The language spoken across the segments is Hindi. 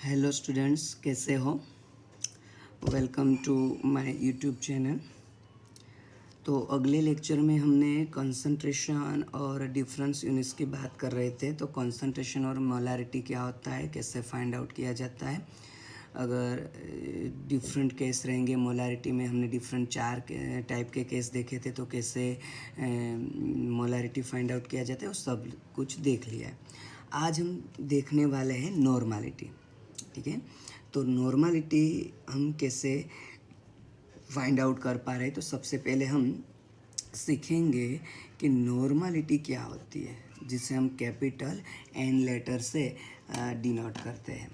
हेलो स्टूडेंट्स, कैसे हो? Welcome to my YouTube channel. तो अगले लेक्चर में हमने कंसंट्रेशन और डिफरेंस यूनिट्स की बात कर रहे थे। तो कंसंट्रेशन और मोलारिटी क्या होता है, कैसे फाइंड आउट किया जाता है। अगर डिफरेंट केस रहेंगे, मोलारिटी में हमने डिफरेंट चार टाइप के केस देखे थे, तो कैसे मोलारिटी फाइंड आउट किया जाता है वो सब कुछ देख लिया है। आज हम देखने वाले हैं नॉर्मलिटी। ठीक है, तो नॉर्मलिटी हम कैसे फाइंड आउट कर पा रहे हैं। तो सबसे पहले हम सीखेंगे कि नॉर्मलिटी क्या होती है, जिसे हम कैपिटल एन लेटर से डिनोट करते हैं।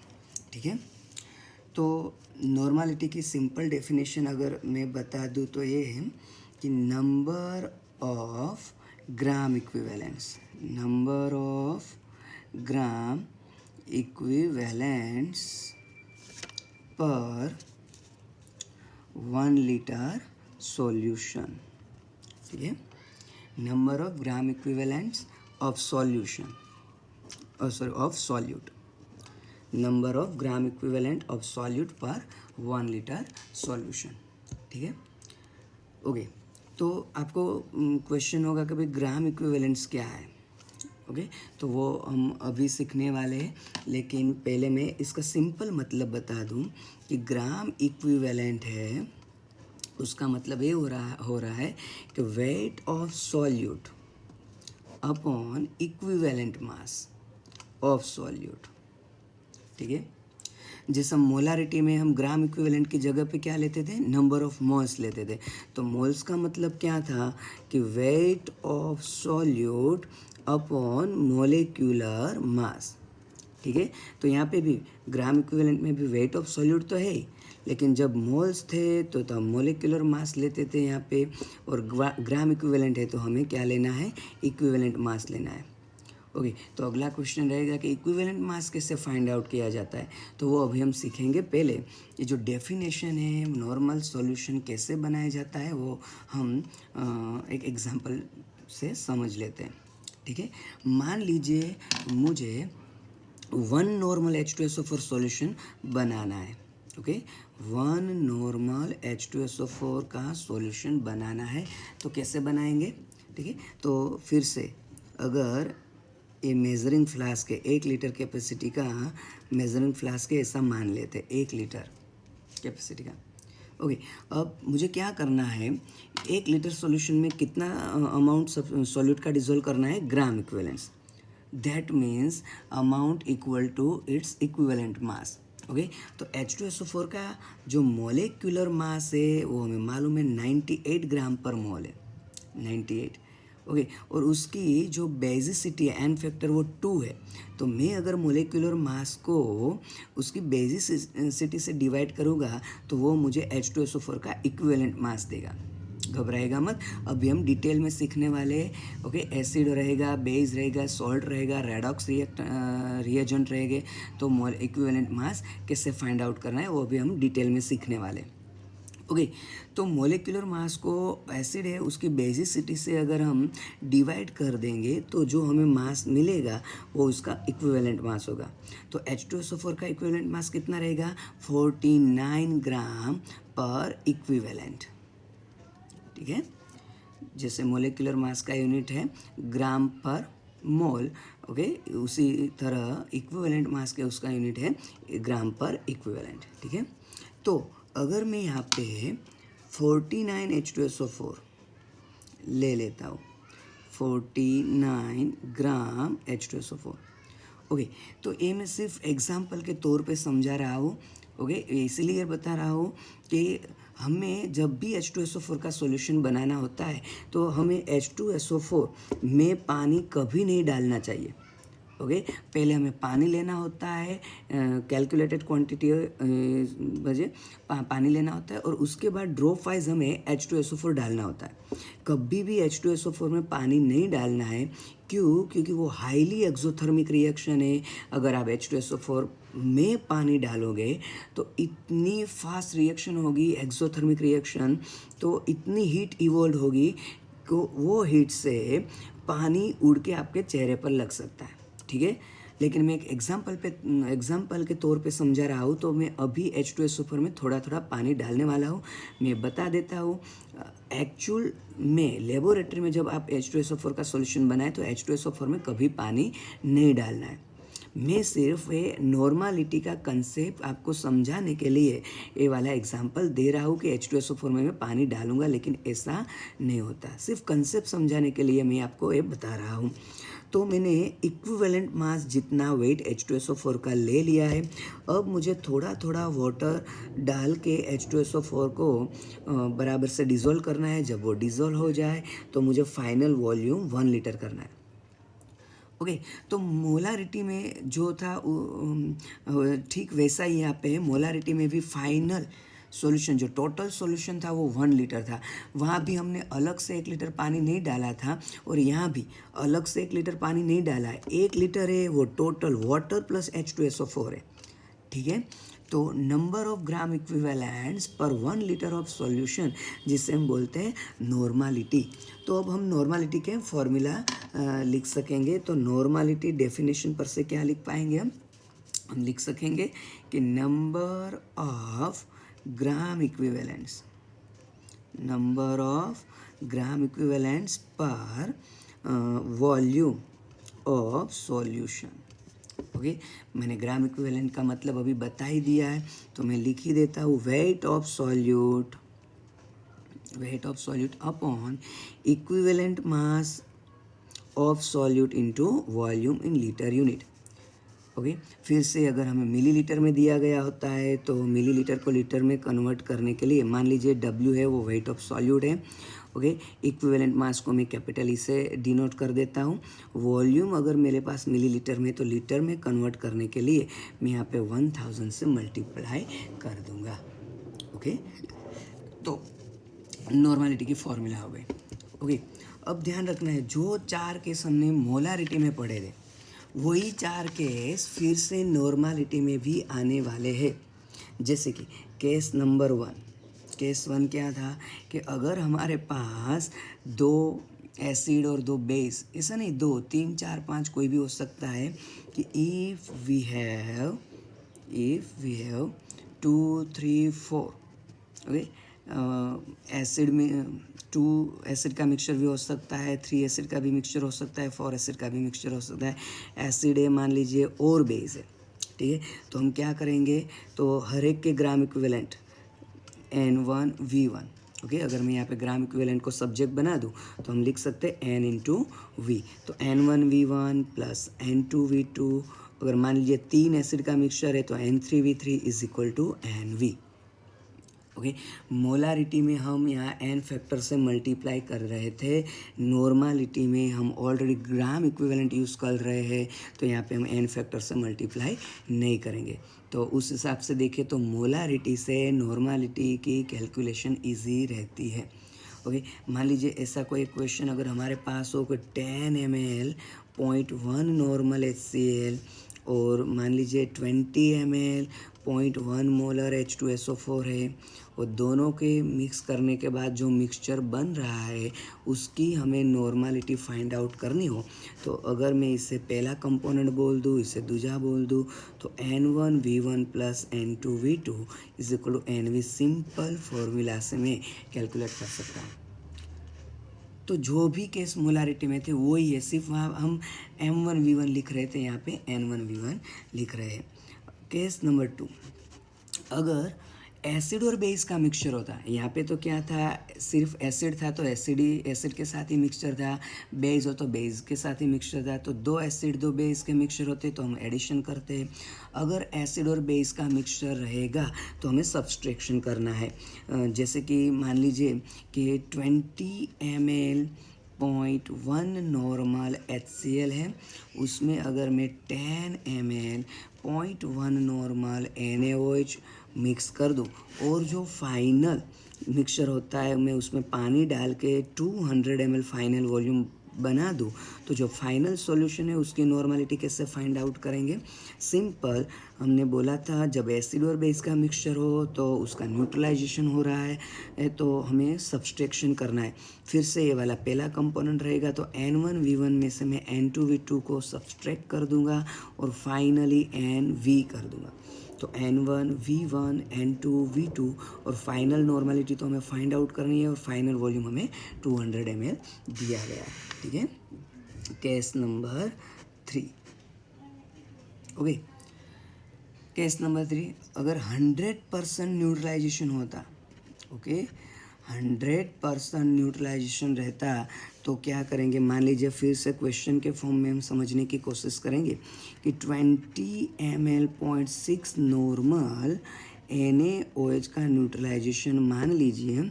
ठीक है, तो नॉर्मलिटी की सिंपल डेफिनेशन अगर मैं बता दूं तो ये है कि number of gram equivalents, number of gram equivalents पर 1 लीटर सॉल्यूशन। ठीक है, number of gram equivalents of solution, of solute, number of gram equivalent of solute पर 1 लीटर सॉल्यूशन। ठीक है, ओके। तो आपको क्वेश्चन होगा कि भाई ग्राम इक्विवेलेंट्स क्या है। ओके, तो वो हम अभी सीखने वाले हैं, लेकिन पहले मैं इसका सिंपल मतलब बता दूं कि ग्राम इक्विवेलेंट है, उसका मतलब ये हो रहा है कि weight of solute upon equivalent mass of solute. ठीक है, जैसे मोलारिटी में हम ग्राम इक्विवेलेंट की जगह पे क्या लेते थे, नंबर ऑफ मोल्स लेते थे। तो मोल्स का मतलब क्या था कि weight of solute upon molecular mass. ठीक है, तो यहाँ पे भी ग्राम इक्विवेलेंट में भी वेट ऑफ सॉल्यूट तो है ही, लेकिन जब मोल्स थे तो तब मोलिक्यूलर मास लेते थे यहाँ पे, और ग्राम इक्विवेलेंट है तो हमें क्या लेना है, इक्विवेलेंट मास लेना है। ओके, तो अगला क्वेश्चन रहेगा कि इक्विवेलेंट मास कैसे फाइंड आउट किया जाता है। तो वो अभी हम सीखेंगे। पहले ये जो डेफिनेशन है, नॉर्मल सॉल्यूशन कैसे बनाया जाता है, वो हम एक एग्जांपल से समझ लेते हैं। ठीक है, मान लीजिए मुझे 1 नॉर्मल H2SO4 सॉल्यूशन बनाना है। ओके, 1 नॉर्मल H2SO4 का सॉल्यूशन बनाना है, तो कैसे बनाएंगे। ठीक है, तो फिर से अगर ये मेजरिंग फ्लास्क है, 1 लीटर कैपेसिटी का मेजरिंग फ्लास्क है, ऐसा मान लेते हैं 1 लीटर कैपेसिटी का। ओके, अब मुझे क्या करना है, 1 लीटर सॉल्यूशन में कितना अमाउंट सॉल्यूट का डिजोल्व करना है, gram equivalents. That means amount equal to its equivalent mass. Okay, तो H2SO4 का जो मोलिक्यूलर मास है वो हमें मालूम है 98 ग्राम पर मोल है, 98। ओके, और उसकी जो बेसिसिटी है, एन फैक्टर, वो 2 है। तो मैं अगर मोलिकुलर मास को उसकी बेसिसिटी से डिवाइड करूँगा तो वो मुझे H2SO4 का इक्विवेलेंट मास देगा। घबराएगा मत, अभी हम डिटेल में सीखने वाले हैं। ओके, एसिड रहेगा, बेस रहेगा, सॉल्ट रहेगा, रेडॉक्स रिएजेंट रहेंगे, तो इक्विवेलेंट मास कैसे फाइंड आउट करना है वो अभी हम डिटेल में सीखने वाले हैं। ओके, तो मोलिकुलर मास को, एसिड है उसकी बेसिसिटी से अगर हम डिवाइड कर देंगे तो जो हमें मास मिलेगा वो उसका इक्विवेलेंट मास होगा। तो H2SO4 का इक्विवेलेंट मास कितना रहेगा, 49 ग्राम पर इक्विवेलेंट। ठीक है, जैसे मोलिकुलर मास का यूनिट है ग्राम पर मोल। ओके, उसी तरह इक्विवेलेंट मास के उसका यूनिट है ग्राम पर इक्विवेलेंट। ठीक है, तो अगर मैं यहाँ पे 49 H2SO4 ले लेता हूँ, 49 ग्राम H2SO4। ओके, तो ये मैं सिर्फ एग्जाम्पल के तौर पे समझा रहा हूँ। ओके, इसीलिए बता रहा हूँ कि हमें जब भी H2SO4 का सॉल्यूशन बनाना होता है तो हमें H2SO4 में पानी कभी नहीं डालना चाहिए। ओके, पहले हमें पानी लेना होता है, कैलकुलेटेड क्वांटिटी बजे पानी लेना होता है, और उसके बाद ड्रॉप वाइज हमें H2SO4 डालना होता है। कभी भी H2SO4 में पानी नहीं डालना है। क्यों? क्योंकि वो हाईली एक्सोथर्मिक रिएक्शन है। अगर आप H2SO4 में पानी डालोगे तो इतनी फास्ट रिएक्शन होगी, एक्सोथर्मिक रिएक्शन, तो इतनी हीट इवॉल्व होगी कि वो हीट से पानी उड़ के आपके चेहरे पर लग सकता है। ठीक है, लेकिन मैं एक एग्जाम्पल के तौर पे समझा रहा हूँ, तो मैं अभी H2SO4 में थोड़ा थोड़ा पानी डालने वाला हूँ। मैं बता देता हूँ, एक्चुअल में लेबोरेटरी में जब आप H2SO4 का सॉल्यूशन बनाए तो H2SO4 में कभी पानी नहीं डालना है। मैं सिर्फ ये नॉर्मालिटी का कंसेप्ट आपको समझाने के लिए ये वाला एग्जांपल दे रहा हूँ कि H2SO4 में मैं पानी डालूंगा, लेकिन ऐसा नहीं होता। सिर्फ कंसेप्ट समझाने के लिए मैं आपको ये बता रहा हूँ। तो मैंने इक्विवेलेंट मास जितना वेट H2SO4 का ले लिया है। अब मुझे थोड़ा थोड़ा वाटर डाल के H2SO4 को बराबर से डिज़ोल्व करना है। जब वो डिज़ोल्व हो जाए तो मुझे फाइनल वॉल्यूम 1 लीटर करना है। ओके, तो मोलारिटी में जो था ठीक वैसा ही यहाँ पे मोलारिटी में भी फाइनल सॉल्यूशन, जो टोटल सॉल्यूशन था वो 1 लीटर था। वहाँ भी हमने अलग से 1 लीटर पानी नहीं डाला था, और यहाँ भी अलग से 1 लीटर पानी नहीं डाला है। 1 लीटर है वो टोटल वाटर प्लस H2SO4 है। ठीक है, तो नंबर ऑफ ग्राम इक्विवेलेंट्स पर 1 लीटर ऑफ सॉल्यूशन, जिसे हम बोलते हैं नॉर्मालिटी। तो अब हम नॉर्मालिटी के फॉर्मूला लिख सकेंगे। तो नॉर्मालिटी डेफिनेशन पर से क्या लिख पाएंगे हम लिख सकेंगे कि नंबर ऑफ ग्राम इक्विवेलेंट्स पर वॉल्यूम ऑफ सॉल्यूशन। ओके, मैंने ग्राम इक्विवेलेंट का मतलब अभी बता ही दिया है, तो मैं लिख ही देता हूँ wait of solute upon equivalent mass of solute into volume in litre unit. Okay, फिर से अगर हमें मिलीलीटर में दिया गया होता है तो मिलीलीटर को लीटर में कन्वर्ट करने के लिए मान लीजिए W है वो वेट ऑफ सॉल्यूट है। ओके, इक्विवेलेंट मास को मैं कैपिटल ई से डिनोट कर देता हूँ। वॉल्यूम अगर मेरे पास मिलीलीटर में तो लीटर में कन्वर्ट करने के लिए मैं यहाँ पे 1000 से मल्टीप्लाई कर दूँगा। ओके, तो नॉर्मलिटी की फॉर्मूला हो गई। ओके, अब ध्यान रखना है, जो 4 केस हमने मोलारिटी में पढ़े थे वही 4 केस फिर से नॉर्मालिटी में भी आने वाले हैं। जैसे कि केस नंबर 1 क्या था कि अगर हमारे पास 2 एसिड और 2 बेस, ऐसा नहीं 2 3 4 5 कोई भी हो सकता है, कि if we have 2 3 4 okay, acid में 2 एसिड का मिक्सचर भी हो सकता है, 3 एसिड का भी मिक्सचर हो सकता है, 4 एसिड का भी मिक्सचर हो सकता है। एसिड है मान लीजिए और बेस है। ठीक है, तो हम क्या करेंगे, तो हर एक के ग्राम इक्विवेलेंट N1V1। ओके, अगर मैं यहाँ पे ग्राम इक्विवेलेंट को सब्जेक्ट बना दूँ तो हम लिख सकते हैं N इंटू वी। तो N1V1 प्लस N2V2। अगर मान लीजिए 3 एसिड का मिक्सचर है तो N3V3 is equal to NV। Okay, molarity में हम यहाँ n फैक्टर से मल्टीप्लाई कर रहे थे, नॉर्मालिटी में हम ऑलरेडी ग्राम इक्विवेलेंट यूज़ कर रहे हैं, तो यहाँ पे हम n फैक्टर से मल्टीप्लाई नहीं करेंगे। तो उस हिसाब से देखें तो मोलारिटी से नॉर्मालिटी की कैलकुलेशन इजी रहती है। ओके, मान लीजिए ऐसा कोई क्वेश्चन अगर हमारे पास हो कि 10 ml 0.1 नॉर्मल HCl और मान लीजिए 20 ml 0.1 मोलर H2SO4 है, और दोनों के मिक्स करने के बाद जो मिक्सचर बन रहा है उसकी हमें नॉर्मालिटी फाइंड आउट करनी हो, तो अगर मैं इसे पहला कंपोनेंट बोल दूँ, इसे दूसरा बोल दूँ, तो N1V1 plus N2V2 is equal to NV। Simple formula से मैं कैलकुलेट कर सकता हूँ। तो जो भी केस मोलारिटी में थे वही है, सिर्फ वहाँ हम M1V1 लिख रहे थे, यहाँ पे N1V1 लिख रहे हैं। केस नंबर 2, अगर एसिड और बेस का मिक्सचर होता है, यहाँ पे तो क्या था, सिर्फ एसिड था तो एसिड के साथ ही मिक्सचर था, बेस हो तो बेस के साथ ही मिक्सचर था, तो 2 एसिड 2 बेस के मिक्सचर होते तो हम एडिशन करते हैं। अगर एसिड और बेस का मिक्सचर रहेगा तो हमें सब्सट्रैक्शन करना है। जैसे कि मान लीजिए कि 20 ml 0.1 नॉर्मल HCl है, उसमें अगर मैं 10 ml 0.1 नॉर्मल NaOH मिक्स कर दूँ, और जो फाइनल मिक्सचर होता है मैं उसमें पानी डाल के 200 ml फाइनल वॉल्यूम बना दूँ तो जो फाइनल सॉल्यूशन है उसकी नॉर्मलिटी कैसे फाइंड आउट करेंगे? सिंपल, हमने बोला था जब एसिड और बेस का मिक्सचर हो तो उसका न्यूट्रलाइजेशन हो रहा है तो हमें सब्सट्रैक्शन करना है। फिर से ये वाला पहला कंपोनेंट रहेगा तो N1V1 में से मैं N2V2 को सब्सट्रैक्ट कर दूंगा और फाइनली NV कर दूंगा। तो N1V1 N2V2 और फाइनल नॉर्मलिटी तो हमें फाइंड आउट करनी है और फाइनल वॉल्यूम हमें 200 ml दिया गया है। ठीक है, case number 3। Okay, case number 3, अगर 100% न्यूट्रलाइजेशन होता, ओके 100% न्यूट्रलाइजेशन रहता तो क्या करेंगे? मान लीजिए फिर से क्वेश्चन के फॉर्म में हम समझने की कोशिश करेंगे कि 20 ml 0.6 नॉर्मल NaOH का न्यूट्रलाइजेशन मान लीजिए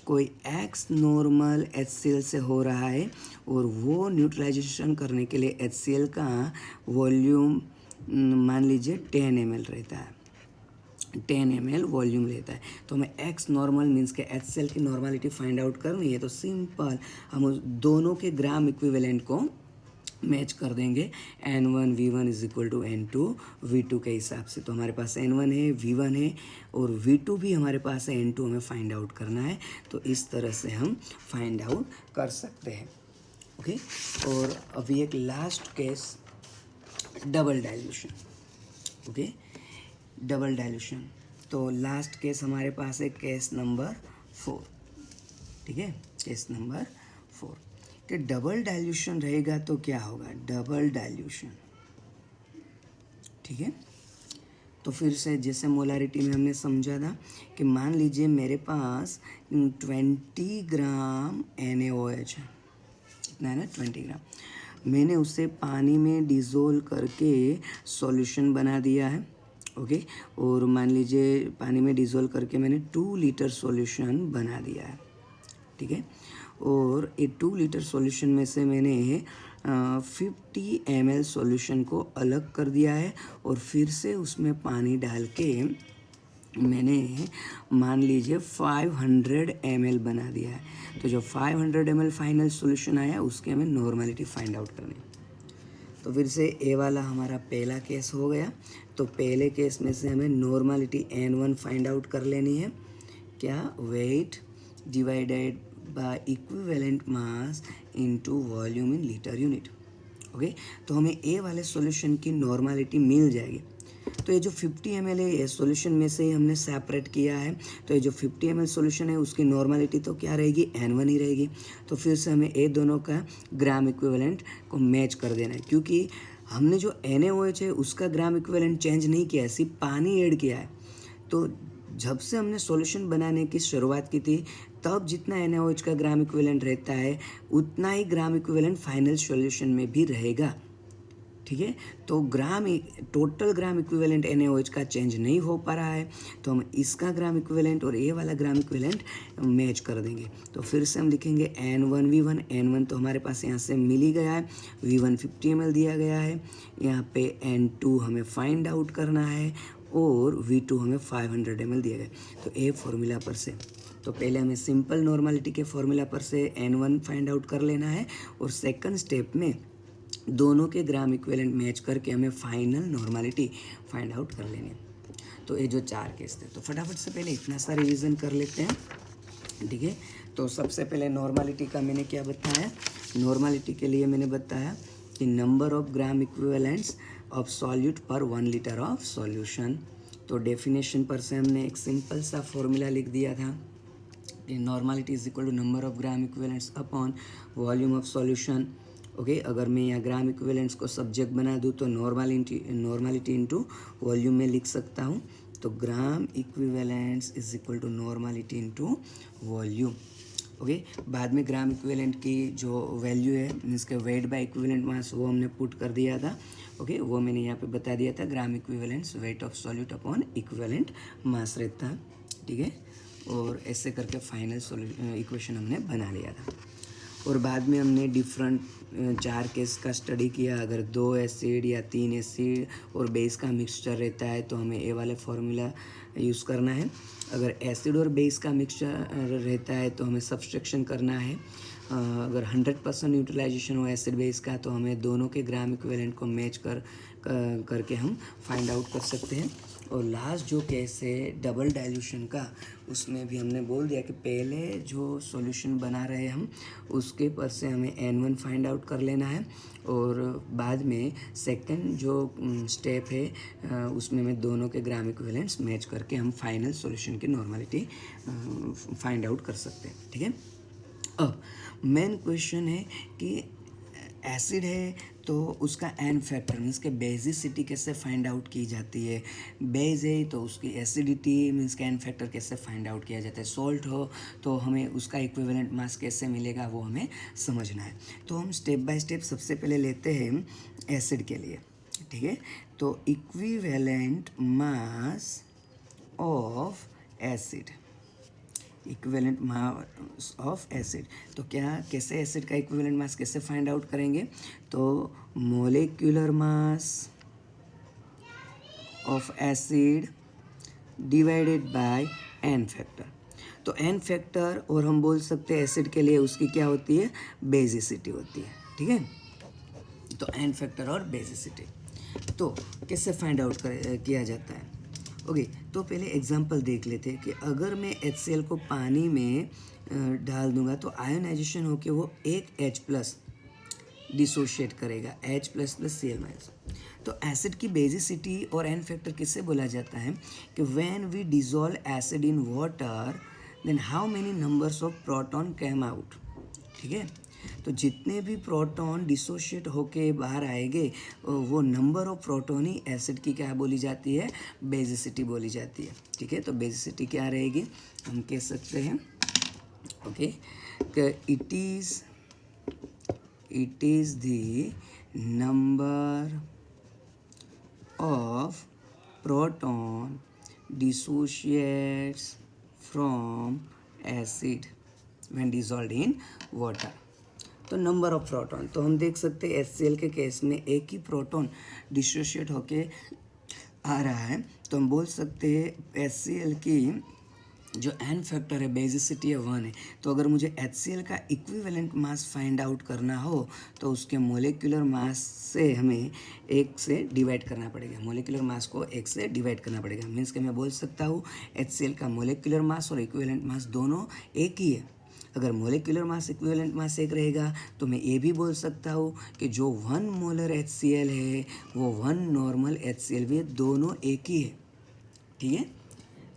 कोई X नॉर्मल HCl से हो रहा है और वो न्यूट्रलाइजेशन करने के लिए HCl का वॉल्यूम मान लीजिए 10 ml रहता है, 10 ml वॉल्यूम लेता है। तो हमें X नॉर्मल मीन्स के HCl की नॉर्मलिटी फाइंड आउट करनी है तो सिंपल हम उस दोनों के ग्राम इक्विवेलेंट को मैच कर देंगे N1V1 is equal to N2V2 के हिसाब से। तो हमारे पास N1 है, V1 है और V2 भी हमारे पास है, N2 हमें फाइंड आउट करना है। तो इस तरह से हम फाइंड आउट कर सकते हैं। ओके, और अभी एक last case, double dilution. Okay, double dilution, तो लास्ट केस हमारे पास है केस नंबर 4। ठीक है, केस नंबर 4 कि डबल डाइल्यूशन रहेगा तो क्या होगा? डबल डाइल्यूशन, ठीक है, तो फिर से जैसे मोलारिटी में हमने समझा था कि मान लीजिए मेरे पास 20 ग्राम NaOH है, कितना है ना 20 ग्राम, मैंने उसे पानी में डिज़ोल्व करके सॉल्यूशन बना दिया है। ओके, और मान लीजिए पानी में डिज़ोल्व करके मैंने 2 लीटर सॉल्यूशन बना दिया है। ठीक है, और ये 2 लीटर सॉल्यूशन में से मैंने 50 ml सॉल्यूशन को अलग कर दिया है और फिर से उसमें पानी डाल के मैंने मान लीजिए 500 ml बना दिया है। तो जो 500 ml फाइनल सॉल्यूशन आया उसके हमें नॉर्मलिटी फाइंड आउट करनी है। तो फिर से ए वाला हमारा पहला केस हो गया। तो पहले केस में से हमें नॉर्मलिटी N1 फाइंड आउट कर लेनी है। क्या? Weight divided by equivalent mass into volume in litre unit. Okay, तो हमें ए वाले सॉल्यूशन की नॉर्मलिटी मिल जाएगी। तो ये जो 50 ml है ये सॉल्यूशन में से ही हमने सेपरेट किया है। तो ये जो 50 ml सॉल्यूशन है उसकी नॉर्मलिटी तो क्या रहेगी? N1 ही रहेगी। तो फिर से हमें ये दोनों का ग्राम इक्विवेलेंट को मैच कर देना है, क्योंकि हमने जो NaOH है उसका ग्राम इक्विवेलेंट चेंज नहीं किया है, सिर्फ पानी ऐड किया है। तो जब से हमने सॉल्यूशन बनाने की शुरुआत की थी तब जितना NaOH का ग्राम इक्विवेलेंट रहता है उतना ही ग्राम इक्विवेलेंट फाइनल सॉल्यूशन में भी रहेगा। ठीक है, तो टोटल ग्राम इक्विवेलेंट NaOH का चेंज नहीं हो पा रहा है, तो हम इसका ग्राम इक्विवेलेंट और ये वाला ग्राम इक्विवेलेंट मैच कर देंगे। तो फिर से हम लिखेंगे N1V1, N1 तो हमारे पास यहाँ से मिल ही गया है, V1 50 ml दिया गया है, यहाँ पे N2 हमें फाइंड आउट करना है और V2 हमें 500 ml दिया गया। तो ए फॉर्मूला पर से, तो पहले हमें सिंपल नॉर्मलिटी के फॉर्मूला पर से N1 फाइंड आउट कर लेना है और सेकंड स्टेप में दोनों के ग्राम इक्विवेलेंट मैच करके हमें फाइनल नॉर्मलिटी फाइंड आउट कर लेनी है। तो ये जो 4 केस थे, तो फटाफट से पहले इतना सा रिवीजन कर लेते हैं। ठीक है, तो सबसे पहले नॉर्मलिटी का मैंने क्या बताया? नॉर्मलिटी के लिए मैंने बताया कि number of gram equivalents of solute पर 1 लीटर ऑफ सॉल्यूशन। तो डेफिनेशन पर से हमने एक सिंपल सा फॉर्मूला लिख दिया था कि normality is equal to number of gram equivalents upon volume of solution. Okay, अगर मैं यहाँ ग्राम इक्विवेलेंट्स को सब्जेक्ट बना दूँ तो नॉर्मलिटी इनटू वॉल्यूम में लिख सकता हूँ। तो gram equivalents is equal to normality into volume. Okay, बाद में ग्राम इक्विवेलेंट की जो वैल्यू है मीन्स के वेट बाय इक्विवेलेंट मास वो हमने पुट कर दिया था। ओके, वो मैंने यहाँ पे बता दिया था, gram equivalents weight of solute upon equivalent mass रहता है। ठीक है, और ऐसे करके फाइनल इक्वेशन हमने बना लिया था। और बाद में हमने डिफरेंट 4 केस का स्टडी किया। अगर 2 एसिड या 3 एसिड और बेस का मिक्सचर रहता है तो हमें ए वाले फार्मूला यूज़ करना है। अगर एसिड और बेस का मिक्सचर रहता है तो हमें सब्सट्रैक्शन करना है। अगर 100% यूटिलाइजेशन हो एसिड बेस का तो हमें दोनों के ग्राम इक्विवेलेंट को मैच करके हम फाइंड आउट कर सकते हैं। और लास्ट जो केस है डबल डाइल्यूशन का, उसमें भी हमने बोल दिया कि पहले जो सॉल्यूशन बना रहे हम उसके पर से हमें N1 फाइंड आउट कर लेना है, और बाद में सेकंड जो स्टेप है उसमें में दोनों के ग्राम इक्विवेलेंट्स मैच करके हम फाइनल सॉल्यूशन की नॉर्मलिटी फाइंड आउट कर सकते हैं। ठीक है, अब मेन क्वेश्चन है कि एसिड है तो उसका एन फैक्टर मीन्स के बेसिसिटी कैसे फाइंड आउट की जाती है, बेस है तो उसकी एसिडिटी मीन्स का एन फैक्टर कैसे फाइंड आउट किया जाता है, सॉल्ट हो तो हमें उसका इक्विवेलेंट मास कैसे मिलेगा वो हमें समझना है। तो हम स्टेप बाय स्टेप सबसे पहले लेते हैं एसिड के लिए। ठीक है, तो equivalent mass of acid, equivalent mass of acid, तो क्या कैसे एसिड का इक्विवेलेंट मास कैसे फाइंड आउट करेंगे, तो molecular mass of acid divided by N factor. तो एन फैक्टर और हम बोल सकते हैं एसिड के लिए उसकी क्या होती है, बेसिसिटी होती है। ठीक है, तो एन फैक्टर और बेसिसिटी तो कैसे फाइंड आउट किया जाता है। ओके, तो पहले एग्जांपल देख लेते हैं कि अगर मैं HCl को पानी में डाल दूंगा तो आयोनाइजेशन होके वो एक H+ डिसोशिएट करेगा, H++Cl-। तो एसिड की बेसिसिटी और एन फैक्टर किससे बोला जाता है कि when we dissolve acid in water then how many numbers of proton came out. ठीक है, तो जितने भी प्रोटॉन डिसोशिएट होके बाहर आएंगे वो number of proton he acid की क्या बोली जाती है, बेसिसिटी बोली जाती है। ठीक है, तो बेसिसिटी क्या रहेगी, हम कह सकते हैं okay it is the number of proton dissociates from acid when dissolved in water. तो नंबर ऑफ प्रोटॉन, तो हम देख सकते हैं HCl के केस में एक ही प्रोटॉन डिसोशिएट होके आ रहा है, तो हम बोल सकते हैं HCl की जो एन फैक्टर है बेसिसिटी है 1 है। तो अगर मुझे HCl का इक्विवेलेंट मास फाइंड आउट करना हो तो उसके मोलेक्युलर मास से हमें 1 से डिवाइड करना पड़ेगा, मोलेक्युलर मास को 1 से डिवाइड करना पड़ेगा। मीन्स कि मैं बोल सकता हूँ HCl का मोलेक्युलर मास और इक्विवेलेंट मास दोनों एक ही है। अगर मोलेक्युलर मास इक्विवेलेंट मास एक रहेगा तो मैं ये भी बोल सकता हूँ कि जो 1 मोलर HCl है वो 1 नॉर्मल HCl भी है, दोनों एक ही है। ठीक है,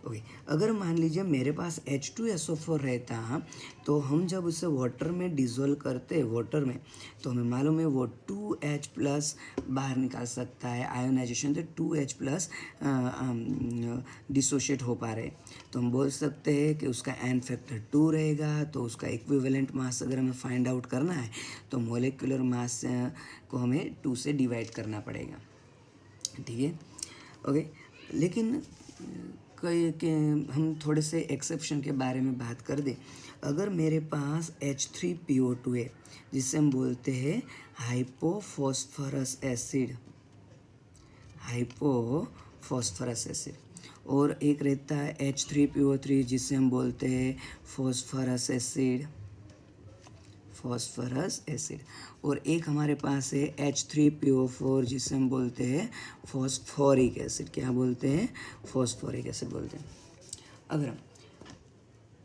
ओके, अगर मान लीजिए मेरे पास H2SO4 रहता तो हम जब उसे वाटर में डिज़ोल्व करते वाटर में तो हमें मालूम है वो 2H+ बाहर निकाल सकता है, आयोनाइजेशन से 2H+ डिसोशिएट हो पा रहे, तो हम बोल सकते हैं कि उसका एन फैक्टर 2 रहेगा। तो उसका इक्विवेलेंट मास अगर हमें फाइंड आउट करना है तो मोलेक्युलर मास को हमें 2 से डिवाइड करना पड़ेगा। ठीक है, ओके, लेकिन कई के हम थोड़े से एक्सेप्शन के बारे में बात कर दें। अगर मेरे पास H3PO2 है जिसे हम बोलते हैं हाइपोफॉस्फरस एसिड, और एक रहता है H3PO3 जिसे हम बोलते हैं फॉस्फरस एसिड, और एक हमारे पास है H3PO4 जिसे हम बोलते हैं फॉस्फोरिक एसिड। क्या बोलते हैं, फॉस्फोरिक एसिड बोलते हैं। अगर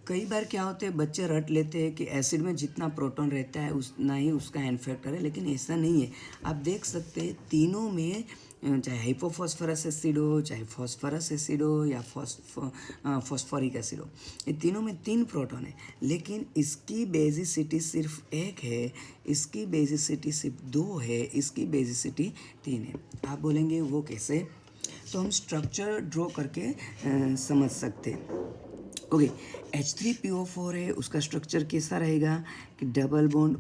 कई बार क्या होते हैं बच्चे रट लेते हैं कि एसिड में जितना प्रोटॉन रहता है उतना ही उसका एन फैक्टर है, लेकिन ऐसा नहीं है। आप देख सकते हैं तीनों में चाहे हाइपोफॉस्फरस एसिड हो, चाहे फॉस्फरस एसिड हो या फॉस्फोरिक एसिड हो, ये तीनों में 3 प्रोटॉन है, लेकिन इसकी बेसिसिटी सिर्फ 1 है, इसकी बेसिसिटी सिर्फ 2 है, इसकी बेसिसिटी 3 है। आप बोलेंगे वो कैसे, तो हम स्ट्रक्चर ड्रॉ करके समझ सकते हैं। ओके, H3PO4 है, उसका स्ट्रक्चर कैसा रहेगा कि double bond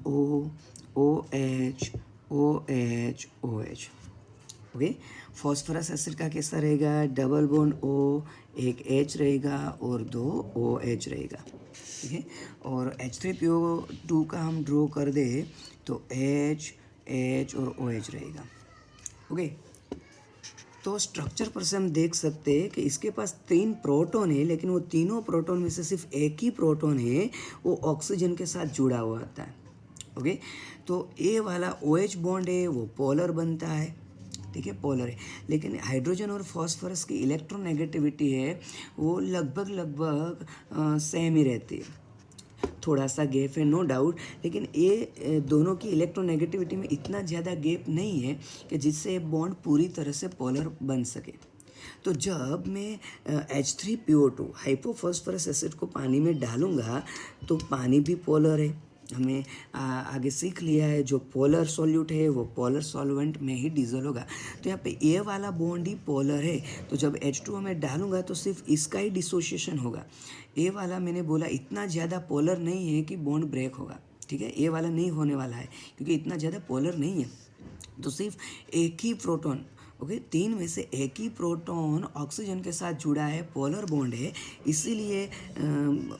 OH OH OH। Okay, phosphorus acid का कैसा रहेगा, डबल बॉन्ड O, एक H रहेगा और 2 OH रहेगा। ठीक है, और H3PO2 का हम ड्रॉ कर दे तो H H और OH रहेगा। ओके, तो स्ट्रक्चर पर से हम देख सकते हैं कि इसके पास 3 प्रोटॉन है, लेकिन वो तीनों प्रोटॉन में से सिर्फ एक ही प्रोटॉन है वो ऑक्सीजन के साथ जुड़ा हुआ होता है। ओके। तो ए वाला OH बॉन्ड है वो पोलर बनता है, ठीक है, पोलर है। लेकिन हाइड्रोजन और फॉस्फोरस की इलेक्ट्रोनेगेटिविटी है वो लगभग सेम ही रहती है, थोड़ा सा गैप है नो डाउट, लेकिन ये दोनों की इलेक्ट्रोनेगेटिविटी में इतना ज़्यादा गैप नहीं है कि जिससे बॉन्ड पूरी तरह से पोलर बन सके। तो जब मैं H3PO2 हाइपोफॉस्फरस एसिड को पानी में डालूंगा तो पानी भी पोलर है, हमें आगे सीख लिया है, जो पोलर सॉल्यूट है वो पोलर सॉल्वेंट में ही डिजोल्व होगा। तो यहाँ पे ए वाला बॉन्ड ही पोलर है, तो जब H2O में डालूंगा तो सिर्फ इसका ही डिसोसिएशन होगा। ए वाला मैंने बोला इतना ज़्यादा पोलर नहीं है कि बॉन्ड ब्रेक होगा, ठीक है, ए वाला नहीं होने वाला है क्योंकि इतना ज़्यादा पोलर नहीं है। तो सिर्फ एक ही प्रोटॉन, ओके, 3 में से एक ही प्रोटॉन ऑक्सीजन के साथ जुड़ा है, पोलर बॉन्ड है, इसीलिए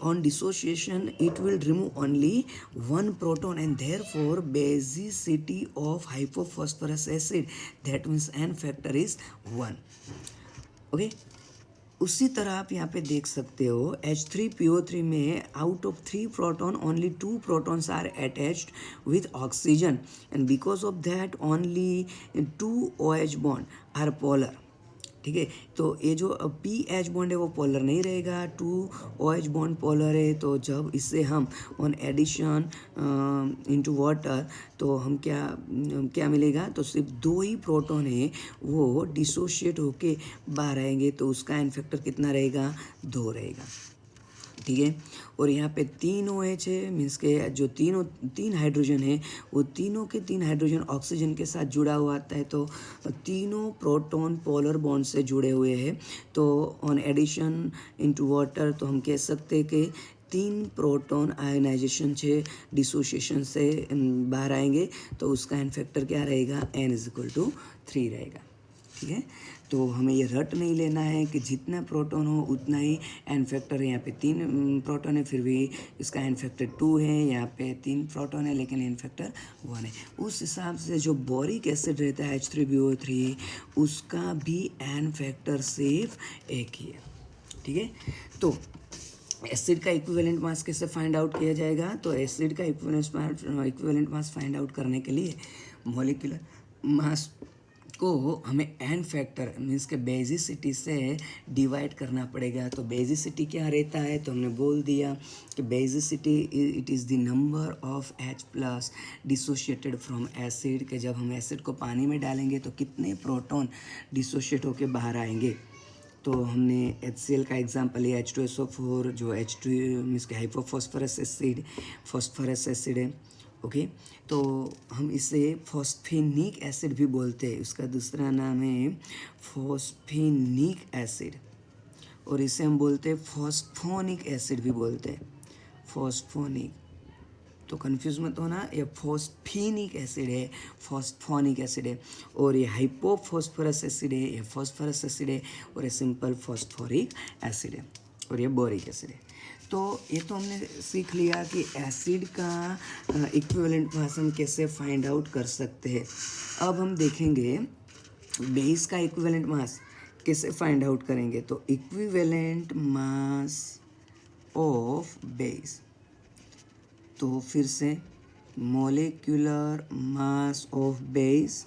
on dissociation it will remove only 1 proton and therefore basicity of hypophosphorous acid that means n factor is 1। Okay, उसी तरह आप यहाँ पे देख सकते हो H3PO3 में out of 3 proton only 2 protons are attached with oxygen and because of that only 2 OH bond are polar, ठीक है। तो ये जो PH बॉन्ड है वो पोलर नहीं रहेगा, 2 OH बॉन्ड पोलर है। तो जब इससे हम ऑन एडिशन इनटू वाटर तो हम क्या मिलेगा, तो सिर्फ 2 ही प्रोटॉन है वो डिसोशिएट होके बाहर आएंगे, तो उसका एन फैक्टर कितना रहेगा, 2 रहेगा, ठीक है। और यहाँ पे 3 OH है, मीन्स के जो तीन हाइड्रोजन है वो तीनों के 3 हाइड्रोजन ऑक्सीजन के साथ जुड़ा हुआ आता है, तो तीनों प्रोटॉन पोलर बॉन्ड से जुड़े हुए हैं। तो ऑन एडिशन इनटू वाटर तो हम कह सकते हैं कि 3 प्रोटॉन आयोनाइजेशन से डिसोसिएशन से बाहर आएंगे, तो उसका एन फैक्टर क्या रहेगा, N=3 रहेगा, ठीक है। तो हमें ये रट नहीं लेना है कि जितना प्रोटॉन हो उतना ही एन फैक्टर है। यहाँ पे 3 प्रोटॉन है फिर भी इसका एन फैक्टर 2 है, यहाँ पे 3 प्रोटॉन है लेकिन एन फैक्टर 1 है। उस हिसाब से जो बोरिक एसिड रहता है H3BO3 उसका भी एन फैक्टर सिर्फ एक ही है, ठीक है। तो एसिड का इक्विवेलेंट मास कैसे फाइंड आउट किया जाएगा, तो एसिड का इक्विवेलेंट मास फाइंड आउट करने के लिए मॉलिक्यूलर मास को हमें एन फैक्टर मीन्स के बेसिसिटी से डिवाइड करना पड़ेगा। तो बेसिसिटी क्या रहता है, तो हमने बोल दिया कि basicity it is the number of H+ dissociated from acid, के जब हम एसिड को पानी में डालेंगे तो कितने प्रोटॉन डिसोशिएट होके बाहर आएंगे। तो हमने HCl का एग्जांपल लिया H2SO4 जो H2 मीन्स के हाइपोफॉस्फरस एसिड है, ओके। तो हम इसे फॉस्फेनिक एसिड भी बोलते हैं, उसका दूसरा नाम है फॉस्फेनिक एसिड, और इसे हम बोलते हैं फॉस्फोनिक एसिड भी बोलते हैं, फॉस्फोनिक। तो कंफ्यूज मत होना, ये फॉस्फेनिक एसिड है, फॉस्फोनिक एसिड है, और ये हाइपोफॉस्फरस एसिड है, ये फॉस्फरस एसिड है, और ये सिंपल फॉस्फोरिक एसिड है, और ये बोरिक एसिड है। तो ये तो हमने सीख लिया कि एसिड का इक्विवेलेंट मास हम कैसे फाइंड आउट कर सकते हैं। अब हम देखेंगे बेस का इक्विवेलेंट मास कैसे फाइंड आउट करेंगे। तो इक्विवेलेंट मास ऑफ बेस, तो फिर से molecular mass of base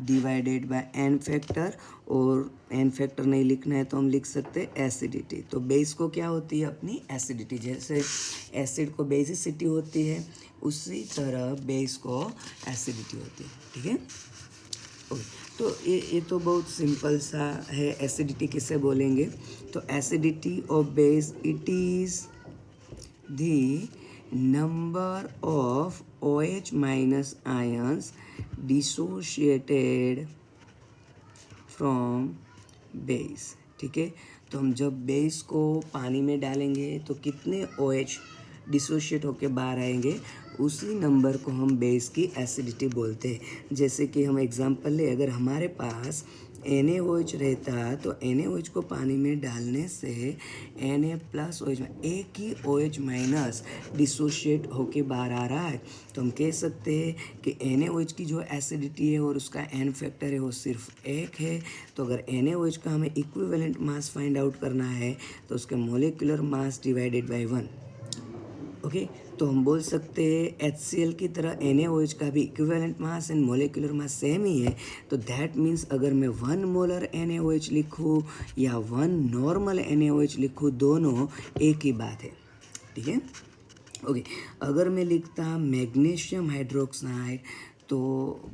divided by N factor, और एन फैक्टर नहीं लिखना है तो हम लिख सकते हैं एसिडिटी। तो बेस को क्या होती है, अपनी एसिडिटी, जैसे एसिड को बेसिसिटी होती है उसी तरह बेस को एसिडिटी होती है, ठीक है। ओके, तो ये तो बहुत सिंपल सा है। एसिडिटी किसे बोलेंगे, तो acidity of base it is the number of OH minus ions dissociated from base, ठीक है। तो हम जब बेस को पानी में डालेंगे तो कितने OH डिसोशिएट होके बाहर आएंगे, उसी नंबर को हम बेस की एसिडिटी बोलते हैं। जैसे कि हम एग्जांपल ले, अगर हमारे पास NaOH रहता तो NaOH को पानी में डालने से Na+OH में एक ही OH माइनस डिसोशिएट होके बाहर आ रहा है, तो हम कह सकते हैं कि NaOH की जो एसिडिटी है और उसका एन फैक्टर है वो सिर्फ 1 है। तो अगर NaOH का हमें इक्विवेलेंट मास फाइंड आउट करना है तो उसके molecular mass divided by 1, okay, तो हम बोल सकते हैं HCl की तरह NaOH का भी equivalent mass and molecular mass same ही है। तो दैट मीन्स अगर मैं 1 मोलर NaOH लिखूँ या 1 नॉर्मल NaOH लिखूँ, दोनों एक ही बात है। ठीक है, ओके। अगर मैं लिखता मैग्नीशियम हाइड्रोक्साइड, तो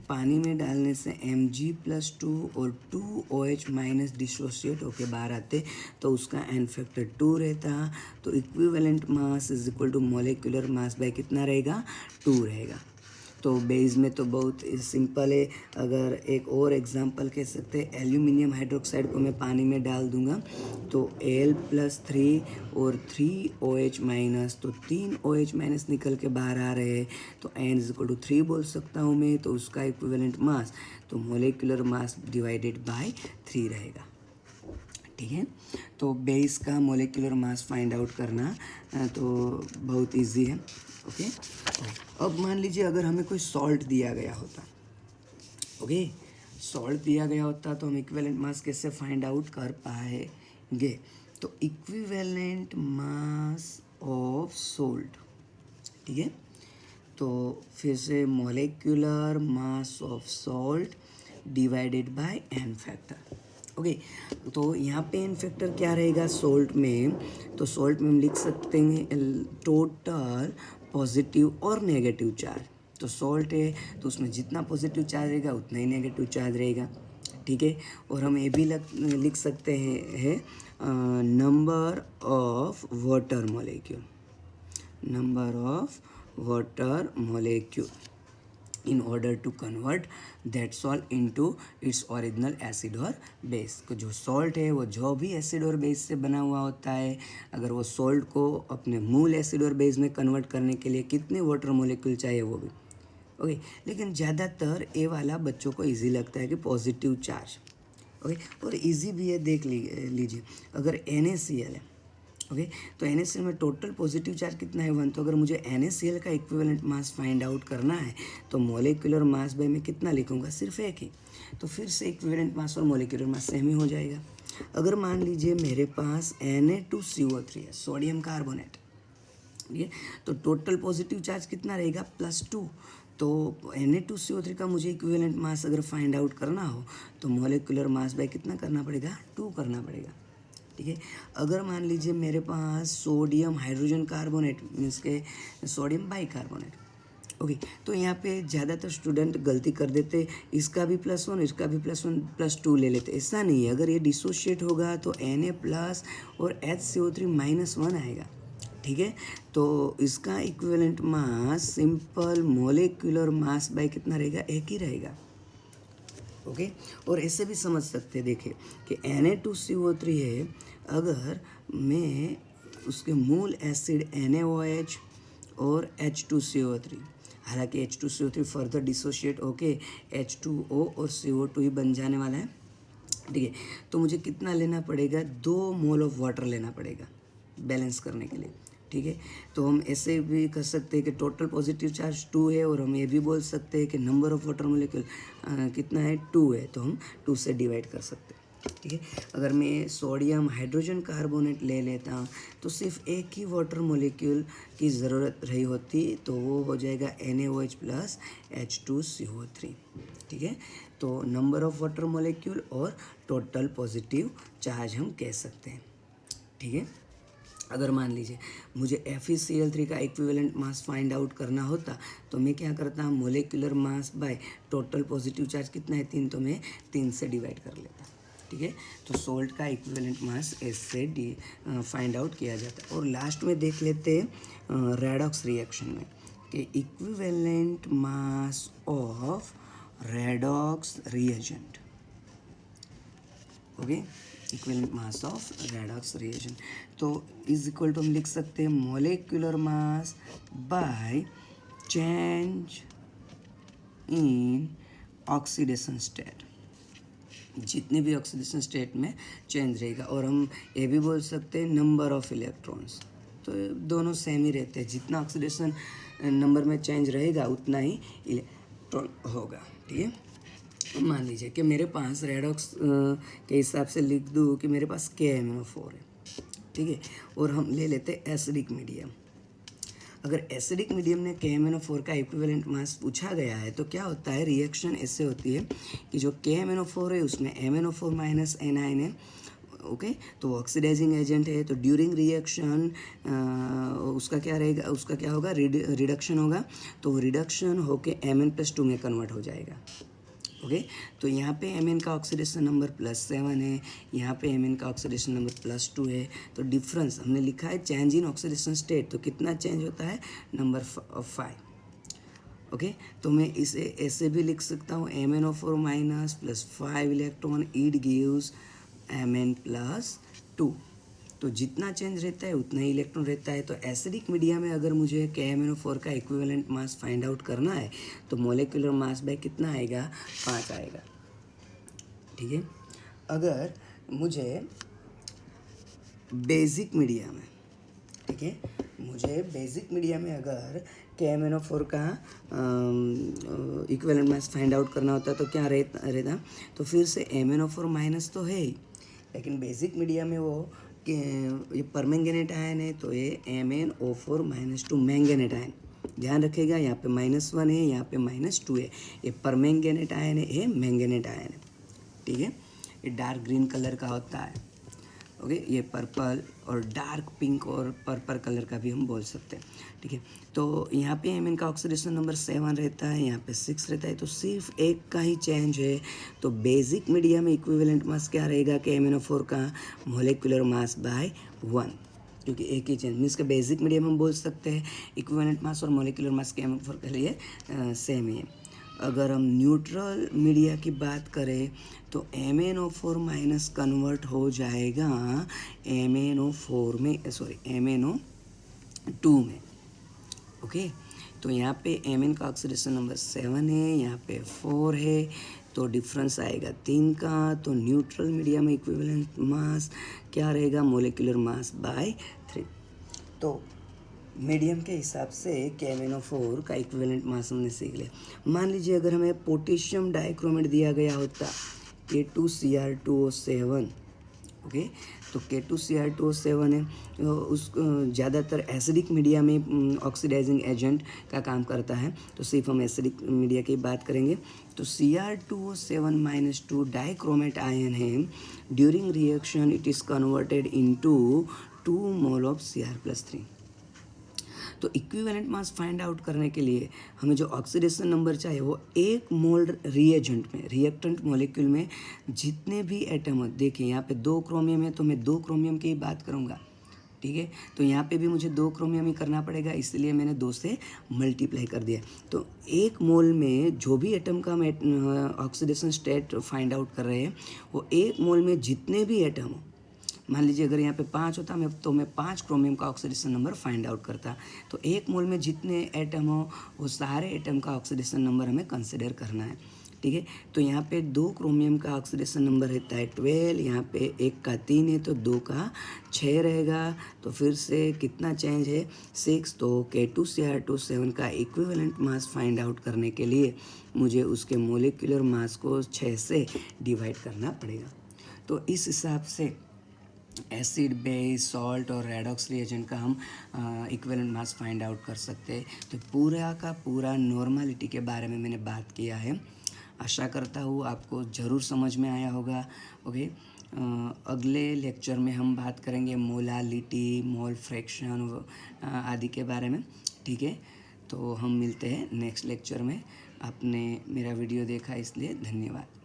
पानी में डालने से Mg+2 और 2OH माइनस डिसोसिएट होके बाहर आते, तो उसका एन फैक्टर 2 रहता। तो equivalent mass is equal to molecular mass by कितना रहेगा, 2 रहेगा। तो बेस में तो बहुत सिंपल है। अगर एक और एग्जांपल कह सकते हैं, एल्यूमिनियम हाइड्रोक्साइड को मैं पानी में डाल दूंगा तो Al+3 और 3OH माइनस, तो 3OH माइनस निकल के बाहर आ रहे हैं, तो N=3 बोल सकता हूँ मैं। तो उसका इक्विवेलेंट मास, तो मोलिकुलर मास डिवाइडेड बाय 3 रहेगा। ठीक है, तो बेस का मोलिकुलर मास फाइंड आउट करना तो बहुत इजी है। ओके, अब मान लीजिए अगर हमें कोई सॉल्ट दिया गया होता, ओके, सॉल्ट दिया गया होता तो हम इक्विवेलेंट मास कैसे फाइंड आउट कर पाएंगे। तो इक्विवेलेंट मास ऑफ सॉल्ट, ठीक है, तो फिर से molecular mass of salt divided by N factor. Okay, तो यहाँ पे एन फैक्टर क्या रहेगा सॉल्ट में, तो सॉल्ट में हम लिख सकते हैं टोटल पॉजिटिव और नेगेटिव चार्ज। तो सॉल्ट है तो उसमें जितना पॉजिटिव चार्ज रहेगा उतना ही नेगेटिव चार्ज रहेगा। ठीक है, और हम ये भी लिख सकते हैं number of water molecule, number of water molecule in order to convert that salt into its original acid or base। तो जो सॉल्ट है वो जो भी एसिड और बेस से बना हुआ होता है, अगर वो सॉल्ट को अपने मूल एसिड और बेस में कन्वर्ट करने के लिए कितने वाटर मोलिक्यूल चाहिए वो भी। ओके, लेकिन ज़्यादातर ए वाला बच्चों को इजी लगता है कि पॉजिटिव चार्ज। ओके, और इजी भी है, देख लीजिए अगर NaCl है, ओके, तो NaCl में टोटल पॉजिटिव चार्ज कितना है 1। तो अगर मुझे NaCl का इक्विवेलेंट मास फाइंड आउट करना है तो मोलिकुलर मास बाय मैं कितना लिखूंगा, सिर्फ एक ही। तो फिर से इक्विवेलेंट मास और मोलिकुलर मास सेम ही हो जाएगा। अगर मान लीजिए मेरे पास Na2CO3 है, सोडियम कार्बोनेट, ठीक है, तो टोटल पॉजिटिव चार्ज कितना रहेगा, +2। तो Na2CO3 का मुझे इक्विवेलेंट मास अगर फाइंड आउट करना हो तो मोलिकुलर मास बाय कितना करना पड़ेगा, 2 करना पड़ेगा। ठीक है, अगर मान लीजिए मेरे पास सोडियम हाइड्रोजन कार्बोनेट मीन्स के सोडियम बाइकार्बोनेट, ओके, तो यहाँ पे ज़्यादातर स्टूडेंट गलती कर देते, इसका भी +1 इसका भी +1 +2 ले लेते। ऐसा नहीं है, अगर ये डिसोशिएट होगा तो Na+ और HCO3- 1 आएगा। ठीक है, तो इसका equivalent mass simple molecular mass by कितना रहेगा, एक ही रहेगा। ओके, और ऐसे भी समझ सकते हैं, देखिए कि Na2CO3 है, अगर मैं उसके मूल एसिड NaOH और H2CO3, हालांकि H2CO3 फर्दर डिसोशिएट होके H2O और CO2 ही बन जाने वाला है। ठीक है, तो मुझे कितना लेना पड़ेगा, 2 मोल ऑफ वाटर लेना पड़ेगा बैलेंस करने के लिए। ठीक है, तो हम ऐसे भी कर सकते हैं कि टोटल पॉजिटिव चार्ज 2 है, और हम ये भी बोल सकते हैं कि नंबर ऑफ वाटर मोलिक्यूल कितना है, 2 है, तो हम 2 से डिवाइड कर सकते हैं। ठीक है, अगर मैं सोडियम हाइड्रोजन कार्बोनेट ले लेता हूँ तो सिर्फ एक ही वाटर मोलिक्यूल की ज़रूरत रही होती, तो वो हो जाएगा NaOH + H2CO3। ठीक है, तो नंबर ऑफ वाटर मोलिक्यूल और टोटल पॉजिटिव चार्ज हम कह सकते हैं। ठीक है, अगर मान लीजिए मुझे FeCl3 का इक्विवेलेंट मास फाइंड आउट करना होता तो मैं क्या करता हूँ, molecular mass by total positive charge कितना है 3, तो मैं 3 से डिवाइड कर लेता। ठीक है, तो सोल्ट का इक्विवेलेंट मास ऐसे फाइंड आउट किया जाता है। और लास्ट में देख लेते हैं रेडॉक्स रिएक्शन में कि equivalent mass of redox reagent, okay, equivalent mass of redox reagent, तो इज इक्वल टू हम लिख सकते हैं molecular mass by change in oxidation state, जितने भी ऑक्सीडेशन स्टेट में चेंज रहेगा। और हम ये भी बोल सकते हैं नंबर ऑफ इलेक्ट्रॉन्स, तो दोनों सेम ही रहते हैं, जितना ऑक्सीडेशन नंबर में चेंज रहेगा उतना ही इलेक्ट्रॉन होगा। ठीक है, मान लीजिए कि मेरे पास रेडॉक्स के हिसाब से लिख दूँ कि मेरे पास KMnO4 है। ठीक है, और हम ले लेते हैं एसिडिक मीडियम। अगर एसिडिक मीडियम ने KMnO4 का इक्विवेलेंट मास पूछा गया है तो क्या होता है, रिएक्शन ऐसे होती है कि जो KMnO4 है उसमें MnO4 माइनस एनाइन है, ओके तो ऑक्सीडाइजिंग एजेंट है, तो ड्यूरिंग रिएक्शन उसका क्या रहेगा, उसका क्या होगा, रिडक्शन होगा, तो रिडक्शन होके Mn+2 में कन्वर्ट हो जाएगा, ओके तो यहाँ पे Mn का ऑक्सीडेशन नंबर +7 है, यहाँ पे Mn का ऑक्सीडेशन नंबर +2 है, तो डिफरेंस हमने लिखा है चेंज इन ऑक्सीडेशन स्टेट, तो कितना चेंज होता है, नंबर 5, ओके तो मैं इसे ऐसे भी लिख सकता हूँ MnO4 minus +5 electron it gives Mn+2, तो जितना चेंज रहता है उतना ही इलेक्ट्रॉन रहता है। तो एसिडिक मीडिया में अगर मुझे KMnO4 का इक्विवेलेंट मास फाइंड आउट करना है तो मोलिकुलर मास बाय कितना आएगा, 5 आएगा, ठीक है। अगर मुझे बेसिक मीडिया में, ठीक है, मुझे बेसिक मीडिया में अगर KMnO4 का इक्विवेलेंट मास फाइंड आउट करना होता तो क्या रहता, तो फिर से MnO4 माइनस तो है ही, लेकिन बेसिक मीडिया में वो ये परमैंगनेट आयन है तो ये MnO4-2 मैंगनेट आयन, ध्यान रखिएगा यहाँ पे -1 है, यहाँ पे -2 है, ये परमैंगनेट आयन है, ये मैंगनेट आयन है, ठीक है। ये डार्क ग्रीन कलर का होता है, ओके ये पर्पल और डार्क पिंक और पर्पल कलर का भी हम बोल सकते हैं, ठीक है। तो यहाँ पे Mn का ऑक्सीडेशन नंबर 7 रहता है, यहाँ पे 6 रहता है, तो सिर्फ एक का ही चेंज है, तो बेसिक मीडिया में इक्विवेलेंट मास क्या रहेगा KMnO4 का, मोलिकुलर मास बाय 1, क्योंकि एक ही चेंज मीन्स के बेसिक मीडिया में हम बोल सकते हैं इक्विवेलेंट मास और मोलिकुलर मास KMnO4 के लिए सेम ही है। अगर हम न्यूट्रल मीडिया की बात करें तो MnO4 माइनस कन्वर्ट हो जाएगा MnO4 में, MnO2 में, ओके तो यहाँ पे Mn का ऑक्सीडेशन नंबर 7 है, यहाँ पे 4 है, तो डिफरेंस आएगा 3 का, तो न्यूट्रल मीडिया में इक्विवेलेंट मास क्या रहेगा, मोलिकुलर मास बाय 3। तो मीडियम के हिसाब से KMnO4 का इक्विवेलेंट मास हमने सीख लिया। मान लीजिए अगर हमें पोटेशियम डाइक्रोमेट दिया गया होता K2Cr2O7, ओके तो K2Cr2O7 है, उस ज़्यादातर एसिडिक मीडिया में ऑक्सीडाइजिंग एजेंट का काम करता है, तो सिर्फ हम एसिडिक मीडिया की बात करेंगे। तो Cr2O7-2 डाइक्रोमेट आयन है, during reaction it is converted into 2 mole of Cr+3। तो इक्विवेलेंट मास फाइंड आउट करने के लिए हमें जो ऑक्सीडेशन नंबर चाहिए वो 1 मोल रिएजेंट में, रिएक्टेंट मॉलिक्यूल में जितने भी एटम हो, देखिए यहाँ पे 2 क्रोमियम है तो मैं 2 क्रोमियम की ही बात करूँगा, ठीक है, तो यहाँ पे भी मुझे 2 क्रोमियम ही करना पड़ेगा, इसलिए मैंने 2 से मल्टीप्लाई कर दिया। तो 1 मोल में जो भी एटम का हम ऑक्सीडेशन स्टेट फाइंड आउट कर रहे हैं वो 1 मोल में जितने भी एटम हो, मान लीजिए अगर यहाँ पे 5 होता मैं 5 क्रोमियम का ऑक्सीडेशन नंबर फाइंड आउट करता, तो 1 मोल में जितने एटम हो वो सारे एटम का ऑक्सीडेशन नंबर हमें कंसिडर करना है, ठीक है। तो यहाँ पे 2 क्रोमियम का ऑक्सीडेशन नंबर रहता है 12, यहाँ पे 1 का 3 है तो 2 का 6 रहेगा, तो फिर से कितना चेंज है, 6, तो K2Cr2O7 का इक्विवेलेंट मास फाइंड आउट करने के लिए मुझे उसके मोलिकुलर मास को 6 से डिवाइड करना पड़ेगा। तो इस हिसाब से एसिड, बेस, सॉल्ट और रेडॉक्स रिएजेंट का हम इक्विवेलेंट मास फाइंड आउट कर सकते हैं। तो पूरा का पूरा नॉर्मलिटी के बारे में मैंने बात किया है, आशा करता हूँ आपको ज़रूर समझ में आया होगा, ओके। अगले लेक्चर में हम बात करेंगे मोलालिटी, मोल फ्रैक्शन आदि के बारे में, ठीक है। तो हम मिलते हैं नेक्स्ट लेक्चर में। आपने मेरा वीडियो देखा इसलिए धन्यवाद।